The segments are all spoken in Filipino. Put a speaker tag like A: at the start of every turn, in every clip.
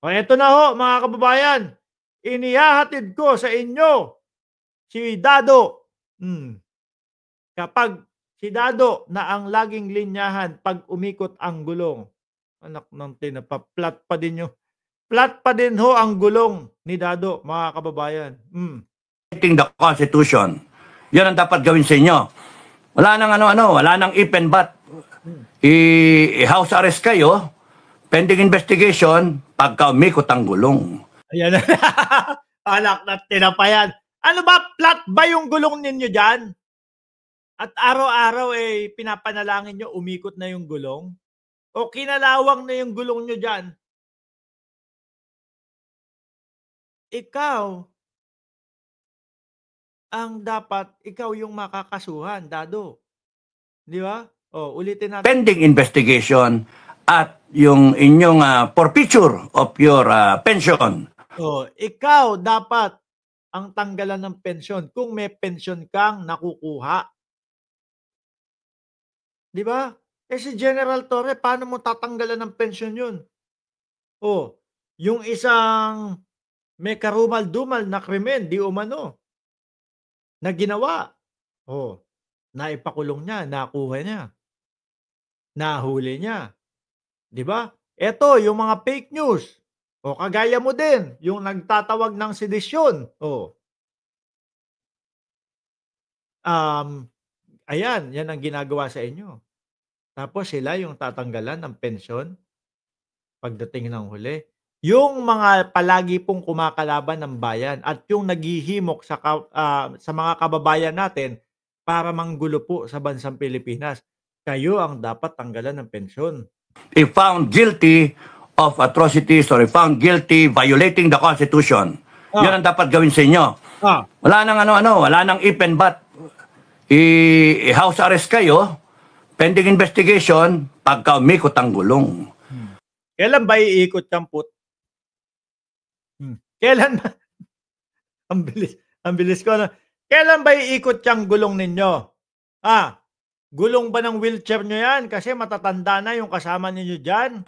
A: O eto na ho mga kababayan, inihahatid ko sa inyo si Dado. Kapag si Dado na ang laging linyahan 'pag umikot ang gulong. Anak ng tinapa-flat pa din yung flat pa din ho ang gulong ni Dado mga kababayan.
B: The Constitution. Yan ang dapat gawin sa inyo. Wala nang ano-ano, wala nang if and but. I-house arrest kayo, pending investigation, pagka umikot ang gulong.
A: Ayan na. Anak na tinapayan. Ano ba, flat ba yung gulong ninyo dyan? At araw-araw pinapanalangin nyo, umikot na yung gulong? O kinalawang na yung gulong nyo dyan? Ikaw, ang dapat, ikaw yung makakasuhan, Dado. Di ba? O, ulitin natin.
B: Pending investigation at yung inyong forfeiture of your pension.
A: O, ikaw dapat ang tanggalan ng pensyon kung may pensyon kang nakukuha. Di ba? Si General Torre, paano mo tatanggalan ng pensyon yun? O, yung isang may karumal-dumal na krimen, di umano, na ginawa. O, naipakulong niya, nakuha niya, nahuli niya. Di ba? Eto, yung mga fake news. O, kagaya mo din, yung nagtatawag ng sedisyon. O, ayan, yan ang ginagawa sa inyo. Tapos sila yung tatanggalan ng pensyon pagdating ng huli. Yung mga palagi pong kumakalaban ng bayan at yung naghihimok sa mga kababayan natin para manggulo po sa bansang Pilipinas, kayo ang dapat tanggalan ng pensyon.
B: If found guilty of atrocities or if found guilty violating the Constitution, yan ang dapat gawin sa inyo. Wala nang ano-ano, wala nang if and but. I-house arrest kayo, pending investigation, pagka umikot ang gulong.
A: Kailan ba iikot yung put? Kailan ba? Ang bilis ko na. Kailan ba iikot yung gulong ninyo? Gulong ba ng wheelchair nyo yan? Kasi matatanda na yung kasama ninyo dyan.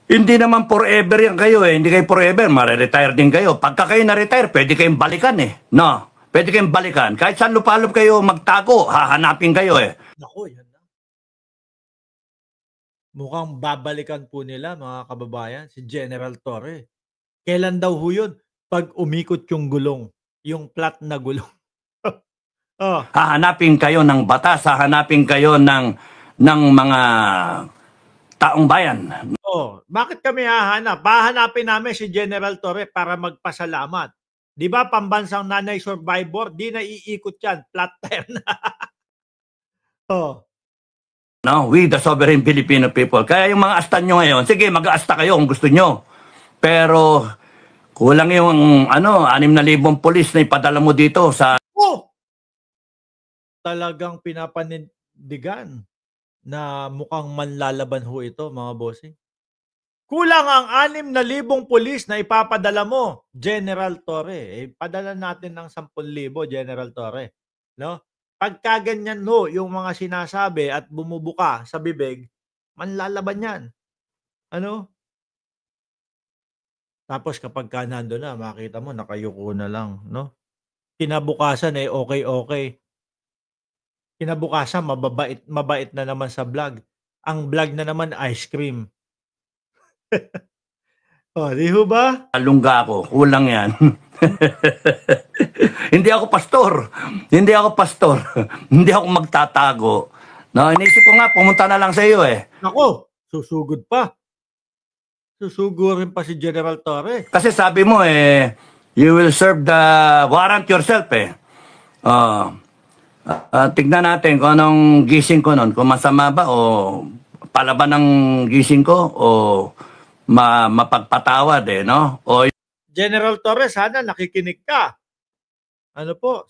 B: Hindi naman forever yan kayo eh. Hindi kayo forever. Mare-retire din kayo. Pagka kayo na-retire, pwede kayong balikan eh. No? Pwede kayong balikan. Kahit saan lupalop kayo magtago, hahanapin kayo eh.
A: Naku, yan na. Mukhang babalikan po nila mga kababayan, si General Torre. Kailan daw ho yun? Pag umikot yung gulong. Yung flat na gulong.
B: Hahanapin kayo ng batas, hahanapin kayo ng mga taong bayan.
A: Bakit kami hahanap? Hahanapin namin si General Torre para magpasalamat. Di ba, pambansang nanay survivor, di na iikot yan. Flat tire na.
B: No, we the sovereign Filipino people. Kaya yung mga asta nyo ngayon, sige, mag-aasta kayo kung gusto nyo. Pero, kulang yung, 6,000 polis na ipadala mo dito sa...
A: Talagang pinapanindigan na mukhang manlalaban ho ito, mga bossing. Kulang ang 6,000 polis na ipapadala mo, General Torre. Padala natin ng 10,000, General Torre. No? Pagka ganyan ho, yung mga sinasabi at bumubuka sa bibig, manlalaban yan. Tapos kapag nando na, makita mo, nakayuko na lang. No? Kinabukasan okay. Kinabukasan, mabait na naman sa vlog. Ang vlog na naman, ice cream. Di ho ba?
B: Alungga ako, kulang yan. Hindi ako pastor. Hindi ako magtatago. No, inisip ko nga, pumunta na lang sa iyo eh.
A: Ako, susugod pa. Susugurin pa si General Torre.
B: Kasi sabi mo you will serve the warrant yourself eh. Tignan natin kung anong gising ko nun. Kung masama ba o palaban ng gising ko o mapagpatawad no?
A: General Torre, sana nakikinig ka.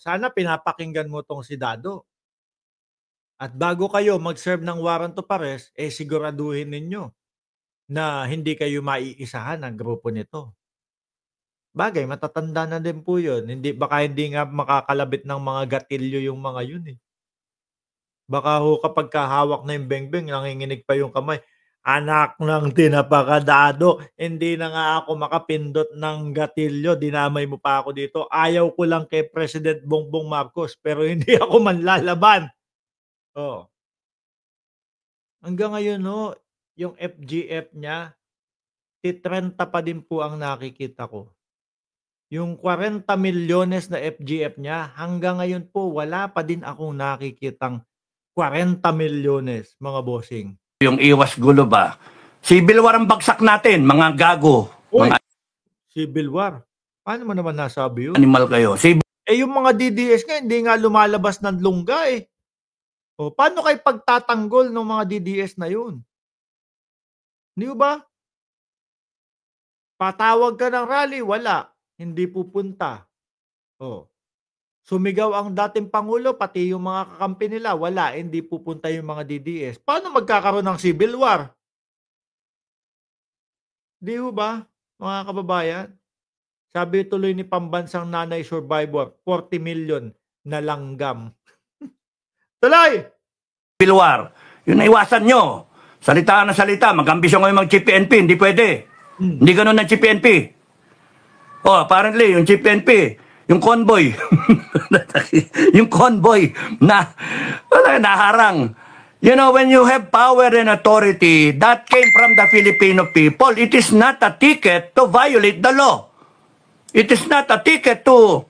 A: Sana pinapakinggan mo tong si Dado. At bago kayo mag-serve ng warrant of arrest, siguraduhin ninyo na hindi kayo maiisahan ng grupo nito. Bagay, matatanda na din po yun. Baka hindi nga makakalabit ng mga gatilyo yung mga yun eh. Baka ho kapag kahawak na yung bengbeng, nanginginig pa yung kamay. Anak ng tinapakadado, hindi na nga ako makapindot ng gatilyo, dinamay mo pa ako dito. Ayaw ko lang kay President Bongbong Marcos, pero hindi ako manlalaban. Oh. Hanggang ngayon 'no, yung FGF niya, titrenta pa din po ang nakikita ko. Yung 40 milyones na FGF niya, hanggang ngayon po wala pa din akong nakikitang 40 milyones, mga bossing.
B: Yung iwas gulo ba? Civil war ang bagsak natin, mga gago.
A: Uy,
B: Mga
A: civil war. Paano mo naman nasabi yun?
B: animal kayo.
A: Yung mga DDS nga hindi nga lumalabas ng lungga eh. O, paano kayo pagtatanggol ng mga DDS na yun? Di ba? Patawag ka ng rally, wala. Hindi pupunta. O, sumigaw ang dating Pangulo, pati yung mga kakampi nila, wala. Hindi pupunta yung mga DDS. Paano magkakaroon ng civil war? Di ba, mga kababayan? Sabi tuloy ni pambansang nanay survivor, 40 million na langgam. Tuloy!
B: Civil war. Yun naiwasan nyo. Salita na salita. Mag-ambisyon kayo mag-CPNP. Hindi pwede. Hindi ganun ng CPNP. Oh, apparently, yung CPNP, yung convoy. yung convoy na naharang. You know, when you have power and authority, that came from the Filipino people. It is not a ticket to violate the law. It is not a ticket to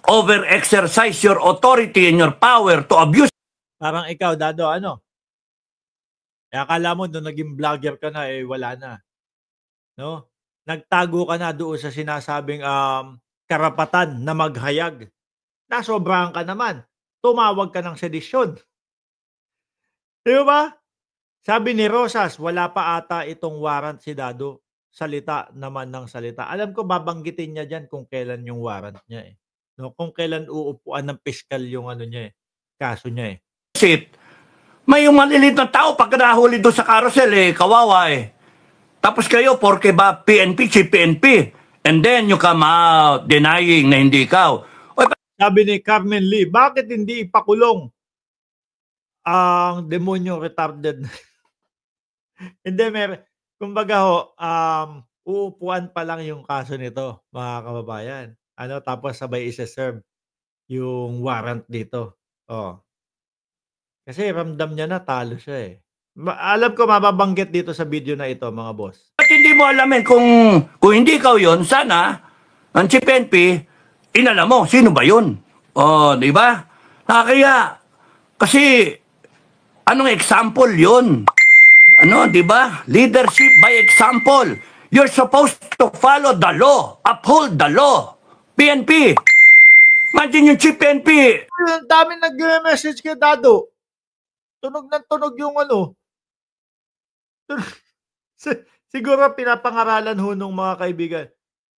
B: over-exercise your authority and your power to abuse.
A: Parang ikaw, Dado, ano? Akala mo nung naging vlogger ka na, eh wala na. No? Nagtago ka na doon sa sinasabing karapatan na maghayag. Nasobrahan ka naman. Tumawag ka ng sedisyon. Di ba? Sabi ni Rosas, wala pa ata itong warrant si Dado. Salita naman ng salita. Alam ko babanggitin niya dyan kung kailan yung warrant niya eh. No? Kung kailan uupuan ng piskal yung ano niya eh. Kaso niya eh.
B: May yung malilit na tao pag nahuli doon sa carousel eh, kawawa eh. Tapos kayo, porke ba PNP, CPNP, and then you come out denying na hindi ikaw.
A: Sabi ni Carmen Lee, bakit hindi ipakulong ang demonyo retarded? Hindi, kumbaga ho, uupuan pa lang yung kaso nito, mga kababayan. Ano, tapos sabay isa-serve yung warrant dito. Oh. Kasi ramdam niya na talo siya eh. Alam ko mababanggit dito sa video na ito, mga boss.
B: At hindi mo alamin kung hindi ikaw yon, sana ang CPNP, inalam mo, sino ba yun? Oh, di ba? Kaya, kasi, anong example yun? Ano, di ba? Leadership by example. You're supposed to follow the law, uphold the law. PNP. Imagine yung CPNP.
A: Ang dami nag-message kay Dado. Tunog ng tunog yung ano. Siguro pinapangaralan ho nung mga kaibigan.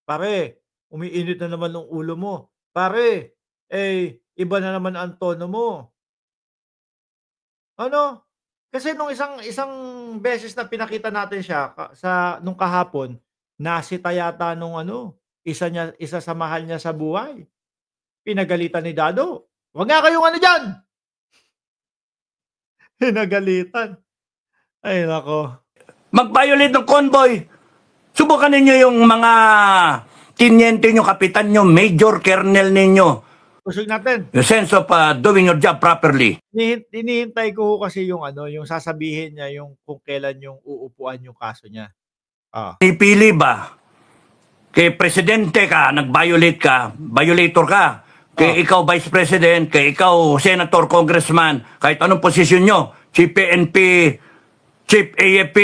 A: Pare, umiinit na naman ng ulo mo. Pare, iba na naman ang tono mo. Ano? Kasi nung isang beses na pinakita natin siya nung kahapon, nasita yata nung isa sa mahal niya sa buhay. Pinagalitan ni Dado. Wag nga kayong ano diyan. Pinagalitan. Ay nako.
B: Mag-violate ng convoy. Subukan ninyo yung mga tinyente nyo, kapitan nyo, major, colonel ninyo.
A: Usog natin.
B: The sense of doing your job properly.
A: Hinihintay ko kasi yung yung sasabihin niya yung kung kailan yung uupuan yung kaso niya.
B: Ipili ba? Kay presidente ka, nag-violate ka, violator ka. Kay ikaw vice president, kay ikaw senator, congressman, kahit anong posisyon nyo, chief PNP, chief AFP,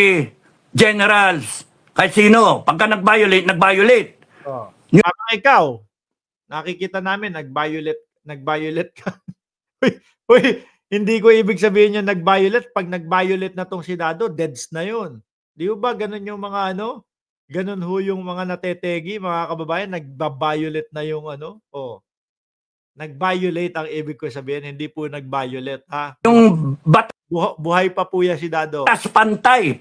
B: generals, kahit sino, pagka nag-violate, nag-violate.
A: Parang ikaw, nakikita namin, nag-violate ka. Uy, hindi ko ibig sabihin yung nag-violate. Pag nag-violate na tong si Dado, deads na yun. Di ba ganun yung mga ganun ho yung mga natetegi, mga kababayan, nag-violate na yung nag-violate ang ibig ko sabihin, hindi po nag-violate, ha?
B: Yung
A: buhay pa po yan si Dado.
B: Pantay,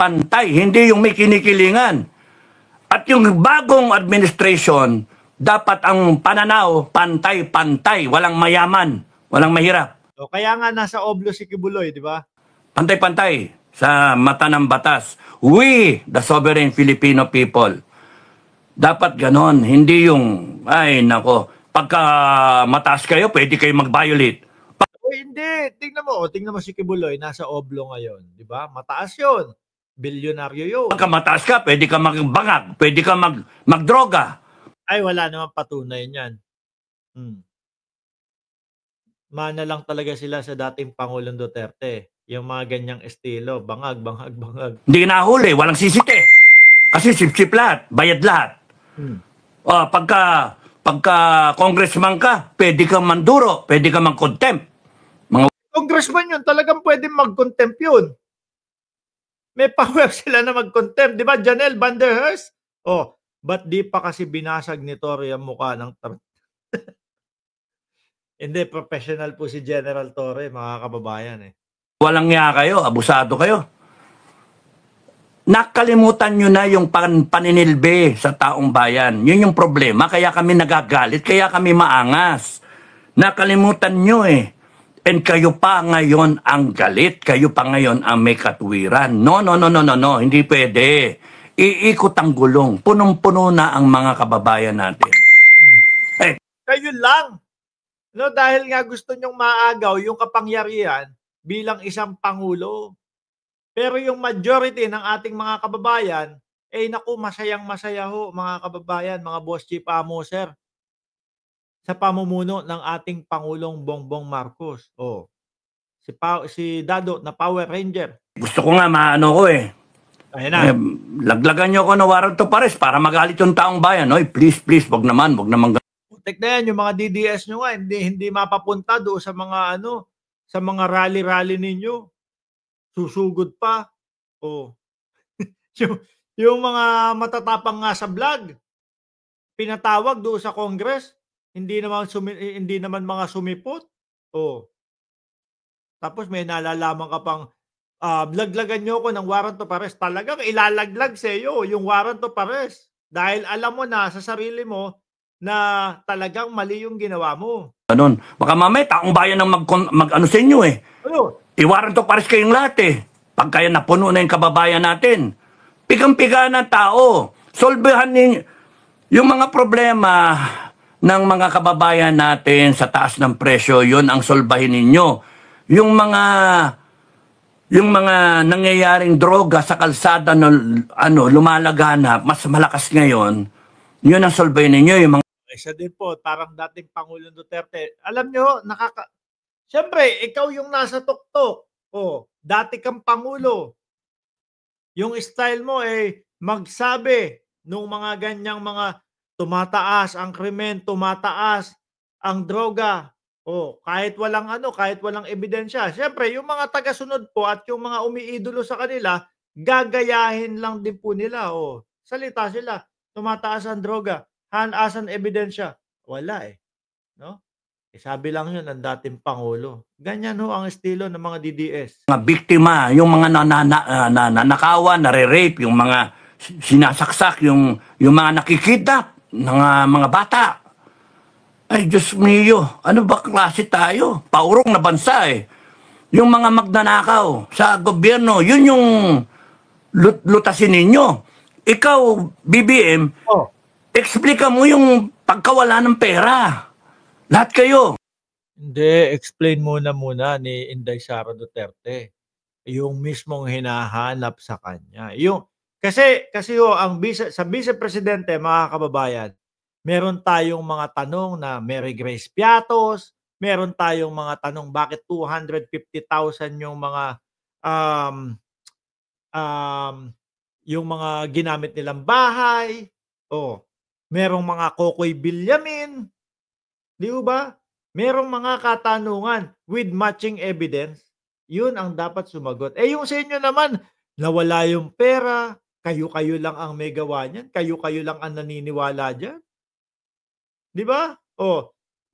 B: hindi yung may kinikilingan. At yung bagong administration, dapat ang pananaw, pantay, walang mayaman, walang mahirap.
A: So, kaya nga nasa Oblo si Kibuloy, di ba?
B: Pantay. sa mata ng batas. We, the sovereign Filipino people. Dapat ganon, hindi yung, ay nako, pagka mataas kayo, pwede kayo mag-violate.
A: Hindi, tingnan mo si Kibuloy, nasa Oblo ngayon, di ba? Mataas yun. Bilyonaryo yun.
B: Pagka mataas ka, pwede ka magbangag, pwede ka magdroga.
A: Ay, wala naman patunay niyan. Mana lang talaga sila sa dating Pangulong Duterte. Yung mga ganyang estilo, bangag.
B: Hindi nahuli, walang sisite. Kasi sip-sip lahat, bayad lahat. Pagka congressman ka, pwede kang manduro, pwede kang mag-contempt.
A: Congressman yun, talagang pwede mag-contempt yun. May power sila na mag-contempt. Di ba, Janelle Van der Hearst? Ba't di pa kasi binasag ni Torre ang mukha ng Hindi, professional po si General Torre, mga kababayan eh.
B: Walang niya kayo, abusado kayo. Nakalimutan nyo na yung paninilbe sa taong bayan. Yun yung problema, kaya kami nagagalit, kaya kami maangas. Nakalimutan nyo eh. And kayo pa ngayon ang galit, kayo pa ngayon ang may katwiran. No, hindi pwede. Iikot ang gulong. Punong-puno na ang mga kababayan natin.
A: Kayo lang. No, dahil nga gusto nyong maagaw yung kapangyarihan bilang isang pangulo. Pero yung majority ng ating mga kababayan, naku, masayang-masaya ho, mga kababayan, mga boss chief sir, sa pamumuno ng ating Pangulong Bongbong Marcos. Si Dado na Power Ranger.
B: Gusto ko nga maano ko eh.
A: Ayun na.
B: Laglagan nyo ako ng warrant of arrest para magalit yung taong bayan. Oy, please, wag naman.
A: Tek na yan, yung mga DDS nyo nga, hindi mapapunta doon sa mga sa mga rally-rally ninyo. Susugod pa. yung mga matatapang nga sa vlog, pinatawag doon sa Congress, hindi naman mga sumipot. Tapos may nalalaman ka pang laglagan nyo ko ng warrant of arrest. Talagang ilalaglag sa iyo yung warrant of arrest. Dahil alam mo na sa sarili mo na talagang mali yung ginawa mo.
B: Ganun. Baka mamaya taong bayan ang mag-ano sa inyo eh. I-warrant of arrest kayong lahat eh. Pag kaya napuno na yung kababayan natin. Pigang-piga ng tao. Solvehan ninyo yung mga problema ng mga kababayan natin sa taas ng presyo, yun ang solbahin ninyo. Yung mga nangyayaring droga sa kalsada na lumalaganap, mas malakas ngayon, yun ang solbahin ninyo. Yung mga
A: isa din po, parang dating Pangulong Duterte. Alam nyo, siyempre, ikaw yung nasa tuktok. Dati kang Pangulo. Yung style mo magsabi nung mga ganyang mga tumataas ang krimen, tumataas ang droga. Kahit walang ebidensya. Siyempre, yung mga tagasunod po at yung mga umiidolo sa kanila, gagayahin lang din po nila. Salita sila. Tumataas ang droga. Asan ebidensya? Wala eh. No? Sabi lang yun ng dating Pangulo. Ganyan ang estilo ng mga DDS.
B: Mga biktima, yung mga nanakawan, nare-rape, yung mga sinasaksak, yung mga nakikidnap ng mga bata. Ay, Diyos mio, ano ba klase tayo? Paurong na bansa eh. Yung mga magnanakaw sa gobyerno, yun yung lutasin ninyo. Ikaw, BBM, explika mo yung pagkawala ng pera. Lahat kayo.
A: Hindi, explain muna ni Inday Sara Duterte yung mismong hinahanap sa kanya. Kasi sa vice-presidente, mga kababayan, meron tayong mga tanong na Mary Grace Piatos, meron tayong mga tanong bakit 250,000 yung mga yung mga ginamit nilang bahay. Merong mga Kokoy Bilyamin. Di ba? Merong mga katanungan with matching evidence. Yun ang dapat sumagot. Yung sa inyo naman, nawala yung pera, kayo-kayo lang ang may gawa niyan, kayo-kayo lang ang naniniwala dyan. Di ba?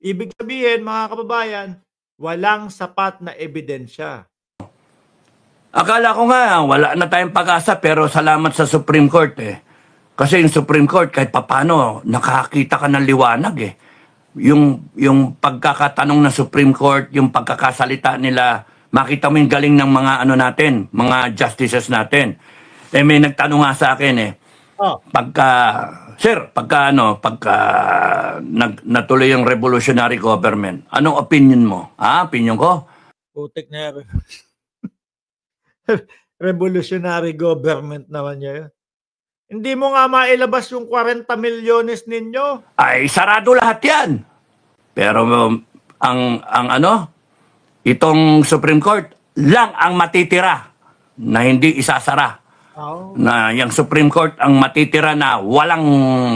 A: Ibig sabihin, mga kababayan, walang sapat na ebidensya.
B: Akala ko nga, wala na tayong pag-asa, pero salamat sa Supreme Court eh. Kasi yung Supreme Court, kahit papano, nakakita ka ng liwanag eh. Yung pagkakatanong ng Supreme Court, yung pagkakasalita nila, makita mo yung galing ng mga ano natin, mga justices natin. Eh may nagtanong nga sa akin pagka natuloy yung revolutionary government, anong opinion mo? Opinion ko?
A: Putik na revolutionary government naman niya yun. Hindi mo nga mailabas yung 40 milyones ninyo.
B: Ay, sarado lahat yan. Pero itong Supreme Court lang ang matitira na hindi isasara. Na yung Supreme Court ang matitira na walang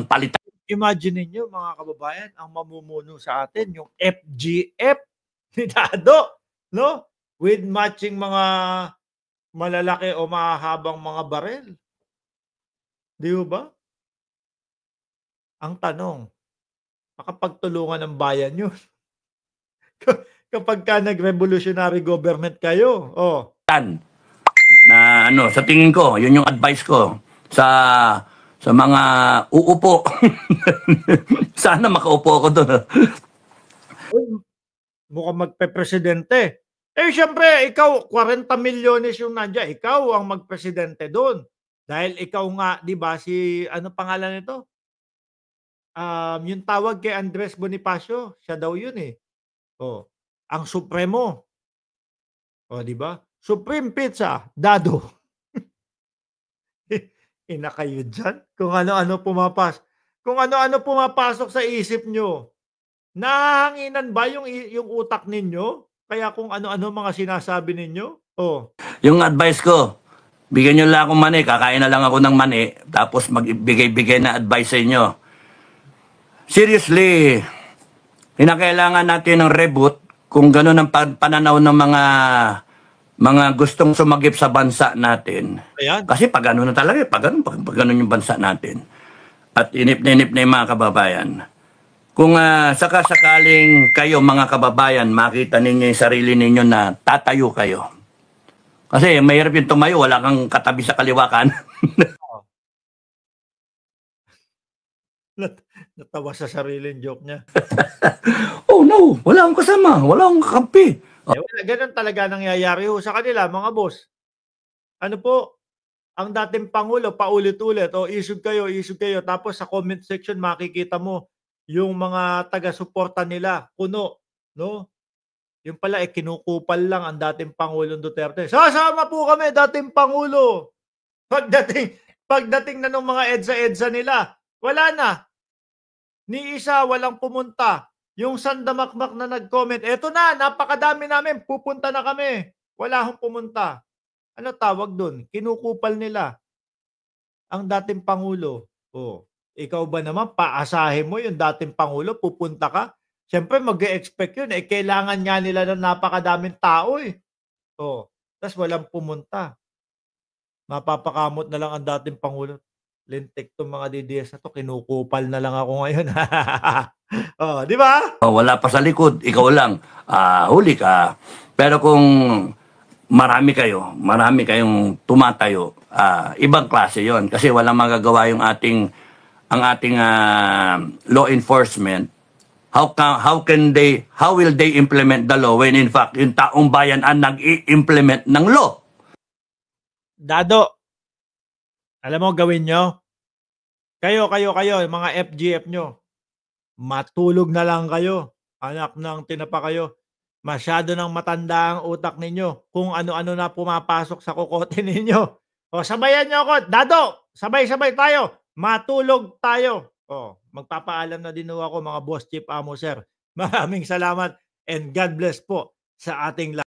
B: palitan.
A: Imagine niyo mga kababayan, ang mamumuno sa atin yung FGF ni Dado, no? With matching mga malalaki o mahahabang mga barel. Di ba? Ang tanong, makapagtulungan ng bayan yun. Kapag ka nag-revolutionary government kayo,
B: na sa tingin ko, yun yung advice ko sa mga uupo. Sana makaupo ako doon.
A: Mukhang magpe-presidente. Siyempre, ikaw, 40 milyones yung nandiyan. Ikaw ang magpresidente doon. Dahil ikaw nga, di ba, ano pangalan nito? Yung tawag kay Andres Bonifacio, siya daw yun eh. Ang Supremo. Di ba? Supreme Pizza, Dado. Ina kayo dyan? Kung ano-ano pumapasok sa isip nyo. Nahanginan ba yung utak ninyo? Kaya kung ano-ano mga sinasabi ninyo?
B: Yung advice ko, bigyan nyo lang akong mani, kakain na lang ako ng mani, tapos magbigay-bigay na advice sa inyo. Seriously, kinakailangan natin ng reboot kung gano'n ang pananaw ng mga gustong sumagip sa bansa natin.
A: Ayan.
B: Kasi pag gano'n na talaga, pag gano'n yung bansa natin. At inip na yung mga kababayan. Kung sakasakaling kayo mga kababayan, makita ninyo yung sarili ninyo na tatayo kayo. Kasi mahirap yung tumayo, wala kang katabi sa kaliwakan.
A: Natawa sa sariling joke niya.
B: Oh no, wala akong kasama, wala akong kakampi.
A: Ganun talaga nangyayari sa kanila, mga boss. Ano po, ang dating Pangulo, paulit-ulit, isug kayo, tapos sa comment section makikita mo yung mga taga-suporta nila, puno, no? Yung pala, kinukupal lang ang dating Pangulong Duterte. Sasama po kami, dating Pangulo. Pagdating na ng mga EDSA nila, wala na. Ni isa, walang pumunta. Yung sandamakmak na nag-comment, eto na, napakadami namin, pupunta na kami. Wala akong pumunta. Ano tawag doon? Kinukupal nila ang dating Pangulo. Ikaw ba naman, paasahin mo yung dating Pangulo, pupunta ka? Siyempre, mag-e-expect yun. Kailangan nga nila ng napakadaming tao eh. Tapos walang pumunta. Mapapakamot na lang ang dating Pangulo. Lintik tong mga DDS na to, kinukupal na lang ako ngayon. Di ba?
B: Wala pa sa likod, ikaw lang. Huli ka. Pero kung marami kayong tumatayo, ibang klase yon. Kasi walang magagawa ang ating law enforcement. How will they implement the law when in fact yung taong bayan ang nag-i-implement ng law?
A: Dado, alam mo gawin nyo? Kayo, mga FGF nyo, matulog na lang kayo. Anak ng tinapa kayo. Masyado nang matanda ang utak ninyo. Kung ano-ano na pumapasok sa kukote ninyo. Sabayan nyo ako. Dado, sabay-sabay tayo. Matulog tayo. Magpapaalam na din ako mga boss, chief, amo, sir. Maraming salamat and God bless po sa ating lahat.